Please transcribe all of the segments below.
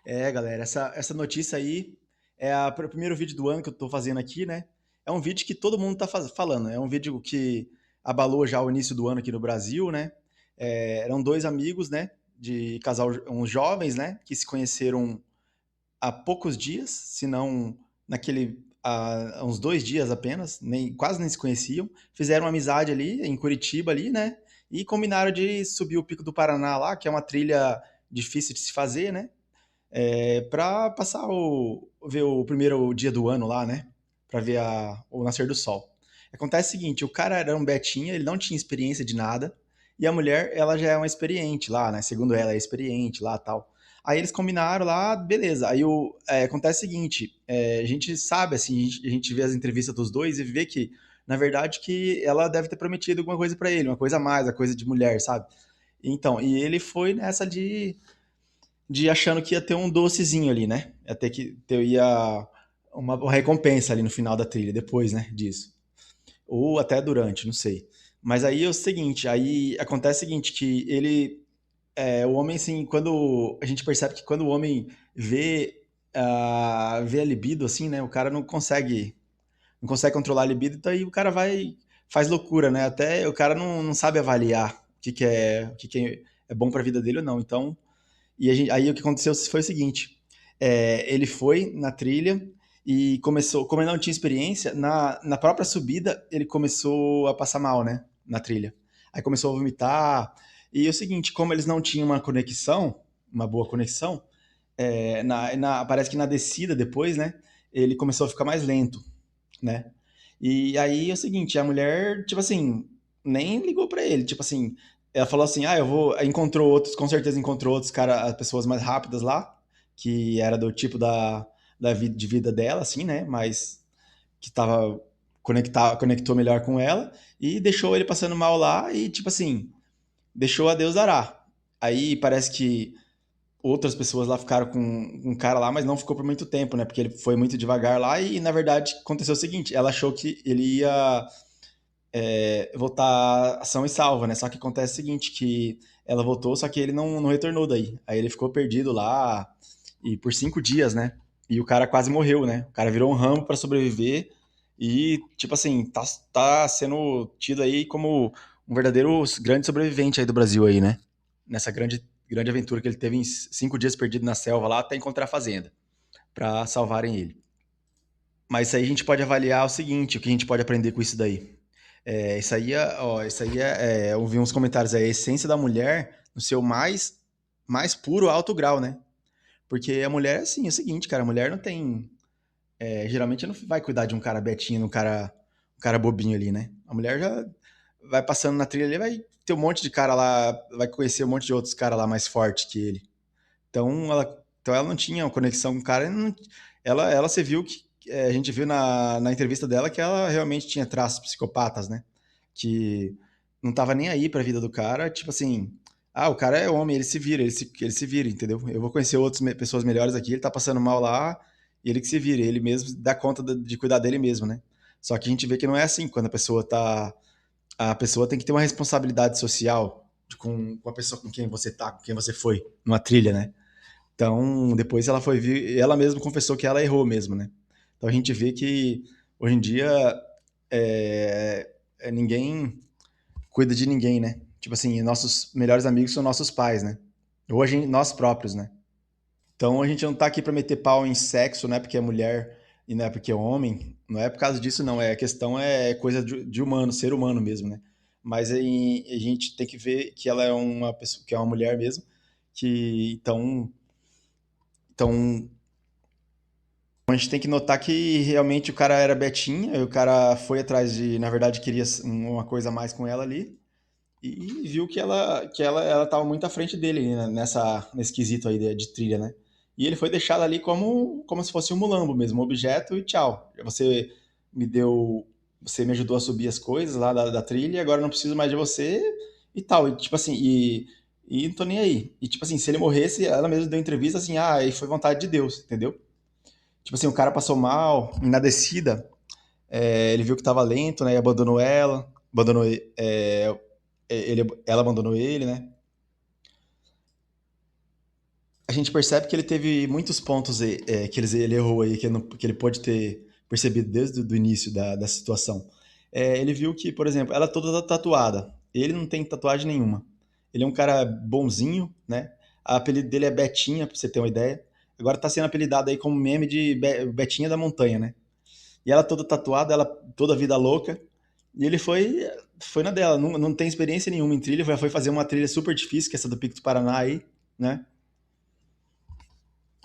Galera, essa notícia aí é o primeiro vídeo do ano que eu tô fazendo aqui, né? É um vídeo que todo mundo tá falando. É um vídeo que abalou já o início do ano aqui no Brasil, né? Eram dois amigos, né? De casal, uns jovens, né? Que se conheceram há poucos dias, se não há uns 2 dias apenas, quase nem se conheciam. Fizeram amizade ali em Curitiba ali, né? E combinaram de subir o Pico do Paraná lá, que é uma trilha difícil de se fazer, né? Para passar ver o primeiro dia do ano lá, né? Para ver o nascer do sol. Acontece o seguinte, o cara era um betinha, ele não tinha experiência de nada, e a mulher, ela já é uma experiente lá, né? Segundo ela, é experiente lá, tal. Aí eles combinaram lá, beleza. Aí acontece o seguinte, a gente sabe, assim, a gente vê as entrevistas dos dois e vê que, na verdade, que ela deve ter prometido alguma coisa para ele, uma coisa a mais, a coisa de mulher, sabe? Então, e ele foi nessa de achando que ia ter um docezinho ali, né? Ia ter que ter ia uma recompensa ali no final da trilha, depois, né, disso. Ou até durante, não sei. Mas aí é o seguinte, aí acontece o seguinte, que o homem, assim, quando a gente percebe que quando o homem vê a libido, assim, né, o cara não consegue controlar a libido, então aí o cara faz loucura, né? Até o cara não sabe avaliar o que é bom pra vida dele ou não. Então, aí o que aconteceu foi o seguinte: ele foi na trilha e começou, como ele não tinha experiência, na própria subida ele começou a passar mal, né? Na trilha. Aí começou a vomitar. E é o seguinte, como eles não tinham uma boa conexão, parece que na descida depois, né? Ele começou a ficar mais lento, né? E aí é o seguinte, a mulher, tipo assim, nem ligou pra ele, tipo assim, ela falou assim, eu vou, encontrou outros, com certeza encontrou outros cara, pessoas mais rápidas lá, que era do tipo de vida dela, assim, né, mas que tava, conectou melhor com ela, e deixou ele passando mal lá, e tipo assim, deixou a Deus dará. Aí parece que outras pessoas lá ficaram com um cara lá, mas não ficou por muito tempo, né? Porque ele foi muito devagar lá e, na verdade, aconteceu o seguinte: ela achou que ele ia voltar são e salva, né? Só que acontece o seguinte: que ela voltou, só que ele não retornou daí. Aí ele ficou perdido lá e por 5 dias, né? E o cara quase morreu, né? O cara virou um ramo para sobreviver e, tipo assim, tá sendo tido aí como um verdadeiro grande sobrevivente aí do Brasil aí, né? Nessa grande aventura que ele teve em 5 dias perdido na selva lá até encontrar a fazenda para salvarem ele. Mas isso aí a gente pode avaliar o seguinte, o que a gente pode aprender com isso daí. Eu vi uns comentários aí, a essência da mulher no seu mais puro alto grau, né? Porque a mulher é assim, é o seguinte, cara, a mulher não tem, geralmente não vai cuidar de um cara betinho, um cara bobinho ali, né? A mulher já vai passando na trilha ali, vai ter um monte de cara lá, vai conhecer um monte de outros caras lá mais fortes que ele. Então ela não tinha uma conexão com o cara. Ela se viu que. A gente viu na entrevista dela que ela realmente tinha traços psicopatas, né? Que não tava nem aí pra vida do cara. Tipo assim, o cara é homem, ele se vira, entendeu? Eu vou conhecer outras pessoas melhores aqui, ele tá passando mal lá, e ele que se vira, ele mesmo dá conta de cuidar dele mesmo, né? Só que a gente vê que não é assim, quando a pessoa tá. A pessoa tem que ter uma responsabilidade social com a pessoa com quem você tá, com quem você foi, numa trilha, né? Então, depois ela foi vir, ela mesma confessou que ela errou mesmo, né? Então a gente vê que hoje em dia ninguém cuida de ninguém, né? Tipo assim, nossos melhores amigos são nossos pais, né? Ou nós próprios, né? Então a gente não tá aqui pra meter pau em sexo, não é porque é mulher e não é porque é homem, não é por causa disso, não. A questão é coisa de humano, ser humano mesmo, né? Mas aí a gente tem que ver que ela é uma pessoa, que é uma mulher mesmo, que então a gente tem que notar que realmente o cara era betinha, e o cara foi atrás na verdade queria uma coisa a mais com ela ali e viu que ela tava muito à frente dele, né, nesse quesito aí de trilha, né? E ele foi deixado ali como se fosse um mulambo mesmo, um objeto e tchau. Me deu, você me ajudou a subir as coisas lá da trilha, e agora eu não preciso mais de você e tal. E tipo assim, e não tô nem aí. E tipo assim, se ele morresse, ela mesma deu entrevista assim, e foi vontade de Deus, entendeu? Tipo assim, o cara passou mal, e na descida, ele viu que tava lento, né? E abandonou ela, ela abandonou ele, né? A gente percebe que ele teve muitos pontos que ele errou aí, que ele pode ter percebido desde o do início da situação. Ele viu que, por exemplo, ela é toda tatuada. Ele não tem tatuagem nenhuma. Ele é um cara bonzinho, né? O apelido dele é Betinha, pra você ter uma ideia. Agora tá sendo apelidado aí como meme de Betinha da Montanha, né? E ela toda tatuada, ela toda vida louca. E ele foi na dela, não tem experiência nenhuma em trilha, foi fazer uma trilha super difícil, que é essa do Pico do Paraná aí, né?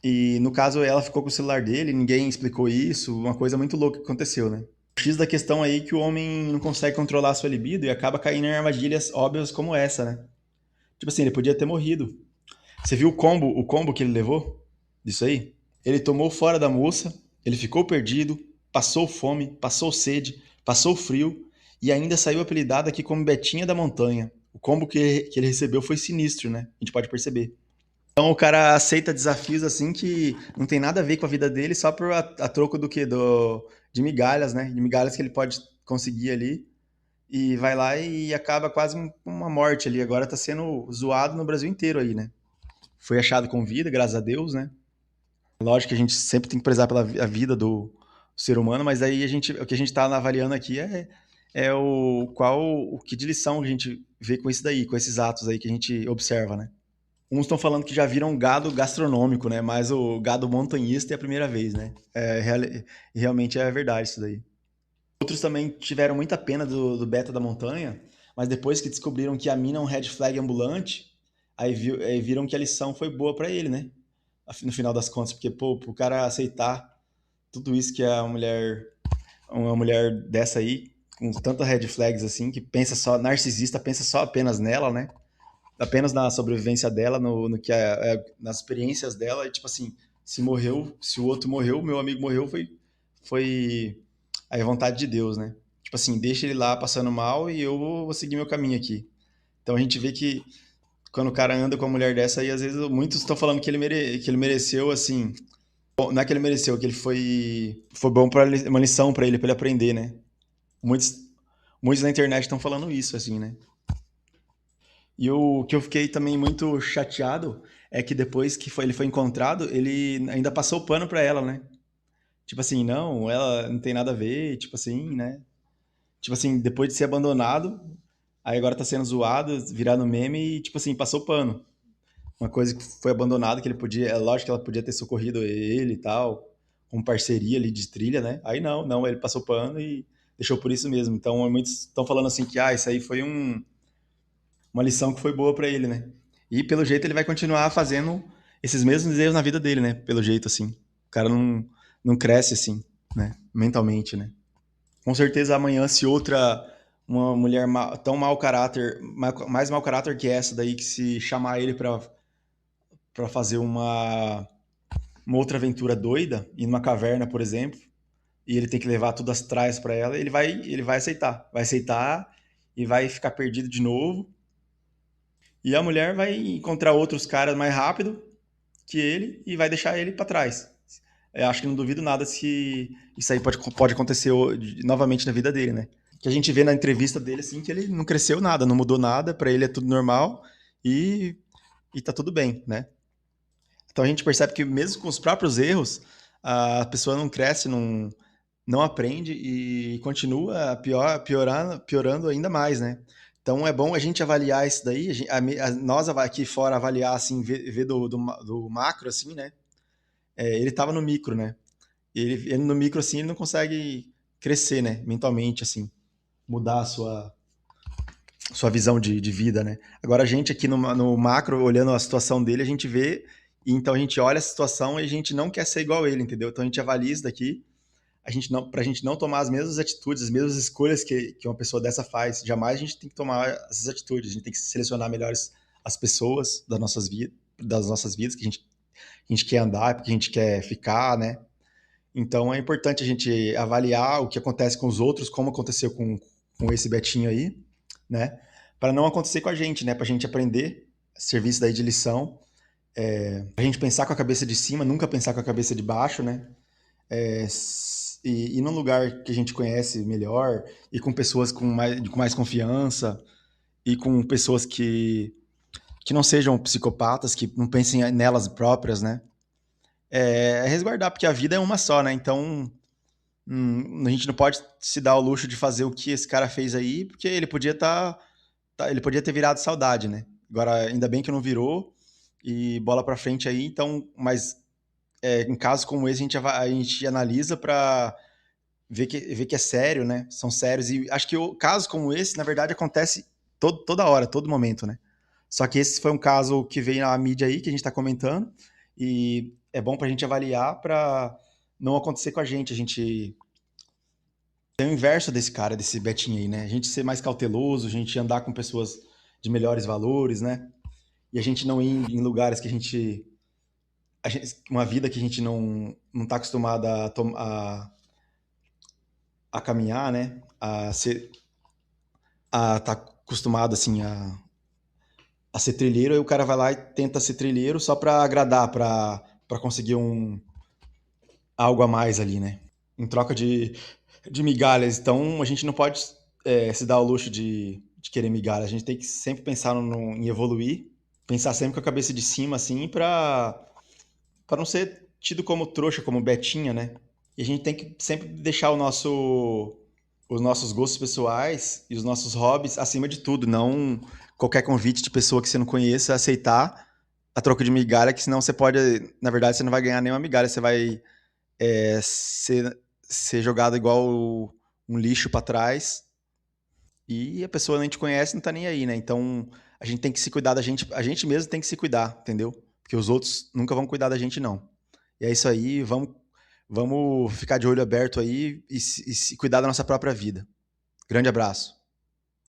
E no caso ela ficou com o celular dele, ninguém explicou isso, uma coisa muito louca que aconteceu, né? O X da questão aí é que o homem não consegue controlar a sua libido e acaba caindo em armadilhas óbvias como essa, né? Tipo assim, ele podia ter morrido. Você viu o combo que ele levou disso aí? Ele tomou fora da moça, ele ficou perdido, passou fome, passou sede, passou frio e ainda saiu apelidado aqui como Betinha da Montanha. O combo que ele recebeu foi sinistro, né? A gente pode perceber. Então o cara aceita desafios assim que não tem nada a ver com a vida dele, só por a troco do que? De migalhas, né? De migalhas que ele pode conseguir ali. E vai lá e acaba quase com uma morte ali. Agora tá sendo zoado no Brasil inteiro aí, né? Foi achado com vida, graças a Deus, né? Lógico que a gente sempre tem que prezar pela a vida do ser humano, mas aí o que a gente tá avaliando aqui é o que de lição a gente vê com isso daí, com esses atos aí que a gente observa, né? Uns estão falando que já viram gado gastronômico, né? Mas o gado montanhista é a primeira vez, né? Realmente é verdade isso daí. Outros também tiveram muita pena do Beta da Montanha, mas depois que descobriram que a mina é um red flag ambulante, aí viram que a lição foi boa pra ele, né? No final das contas, porque, pô, pro cara aceitar tudo isso que uma mulher dessa aí, com tantas red flags assim, que pensa só, narcisista, pensa só apenas nela, né? Apenas na sobrevivência dela, no que nas experiências dela, e tipo assim, se o outro morreu, meu amigo morreu, foi a vontade de Deus, né? Tipo assim, deixa ele lá passando mal e eu vou seguir meu caminho aqui. Então a gente vê que quando o cara anda com uma mulher dessa aí, às vezes muitos estão falando que ele mereceu, assim, bom, não é que ele mereceu, que ele foi bom para uma lição para ele aprender, né? Muitos, muitos na internet estão falando isso, assim, né? E o que eu fiquei também muito chateado é que depois que ele foi encontrado, ele ainda passou o pano pra ela, né? Tipo assim, não, ela não tem nada a ver, tipo assim, né? Tipo assim, depois de ser abandonado, aí agora tá sendo zoado, virado meme e, tipo assim, passou o pano. Uma coisa que foi abandonada, que ele podia, é lógico que ela podia ter socorrido ele e tal, com parceria ali de trilha, né? Aí não, ele passou o pano e deixou por isso mesmo. Então, muitos estão falando assim que, isso aí foi uma lição que foi boa pra ele, né? E pelo jeito ele vai continuar fazendo esses mesmos erros na vida dele, né? Pelo jeito, assim. O cara não cresce assim, né? Mentalmente, né? Com certeza amanhã, se uma mulher tão mau caráter, mais mau caráter que essa daí, que se chamar ele pra fazer uma outra aventura doida, ir numa caverna, por exemplo, e ele tem que levar tudo as traias pra ela, ele vai aceitar. Vai aceitar e vai ficar perdido de novo. E a mulher vai encontrar outros caras mais rápido que ele e vai deixar ele para trás. Eu acho que não duvido nada se isso aí pode acontecer novamente na vida dele, né? Que a gente vê na entrevista dele assim que ele não cresceu nada, não mudou nada, para ele é tudo normal e, e tá tudo bem, né? Então a gente percebe que mesmo com os próprios erros, a pessoa não cresce, não aprende e continua piorando ainda mais, né? Então é bom a gente avaliar isso daí, nós aqui fora avaliar assim, ver do macro assim, né? Ele estava no micro, né? Ele no micro assim, ele não consegue crescer, né? Mentalmente assim, mudar a sua visão de vida, né? Agora a gente aqui no macro, olhando a situação dele, a gente vê, e então a gente olha a situação e a gente não quer ser igual ele, entendeu? Então a gente avalia isso daqui, pra gente não tomar as mesmas atitudes, as mesmas escolhas que uma pessoa dessa faz. Jamais a gente tem que tomar essas atitudes, a gente tem que selecionar melhores as pessoas das nossas vidas que a gente quer andar, porque a gente quer ficar, né? Então é importante a gente avaliar o que acontece com os outros, como aconteceu com esse Betinho aí, né? Para não acontecer com a gente, né? Para a gente aprender, serviço daí de lição, a gente pensar com a cabeça de cima, nunca pensar com a cabeça de baixo, né? E num lugar que a gente conhece melhor e com pessoas com mais confiança e com pessoas que não sejam psicopatas, que não pensem nelas próprias, né? É resguardar, porque a vida é uma só, né? Então, a gente não pode se dar o luxo de fazer o que esse cara fez aí, porque ele podia ele podia ter virado saudade, né? Agora, ainda bem que não virou, e bola pra frente aí, então, mas em casos como esse a gente analisa pra ver que é sério, né? São sérios, e acho que casos como esse, na verdade, acontece toda hora, todo momento, né? Só que esse foi um caso que veio na mídia aí, que a gente tá comentando, e é bom pra gente avaliar pra não acontecer com a gente. A gente tem o inverso desse cara, desse Betinho aí, né? A gente ser mais cauteloso, a gente andar com pessoas de melhores valores, né? E a gente não ir em lugares que uma vida que a gente não tá acostumado a caminhar, né? A tá acostumado assim a ser trilheiro, aí o cara vai lá e tenta ser trilheiro só pra agradar, pra conseguir algo a mais ali, né? Em troca de migalhas. Então a gente não pode se dar o luxo de querer migalhas. A gente tem que sempre pensar em evoluir, pensar sempre com a cabeça de cima, assim, pra não ser tido como trouxa, como Betinha, né? E a gente tem que sempre deixar os nossos gostos pessoais e os nossos hobbies acima de tudo, não qualquer convite de pessoa que você não conheça aceitar a troca de migalha, que senão você pode, na verdade, você não vai ganhar nenhuma migalha, você vai ser jogado igual um lixo pra trás e a pessoa nem te conhece, não tá nem aí, né? Então a gente tem que se cuidar a gente mesmo tem que se cuidar, entendeu? Porque os outros nunca vão cuidar da gente, não. E é isso aí, vamos ficar de olho aberto aí e se cuidar da nossa própria vida. Grande abraço.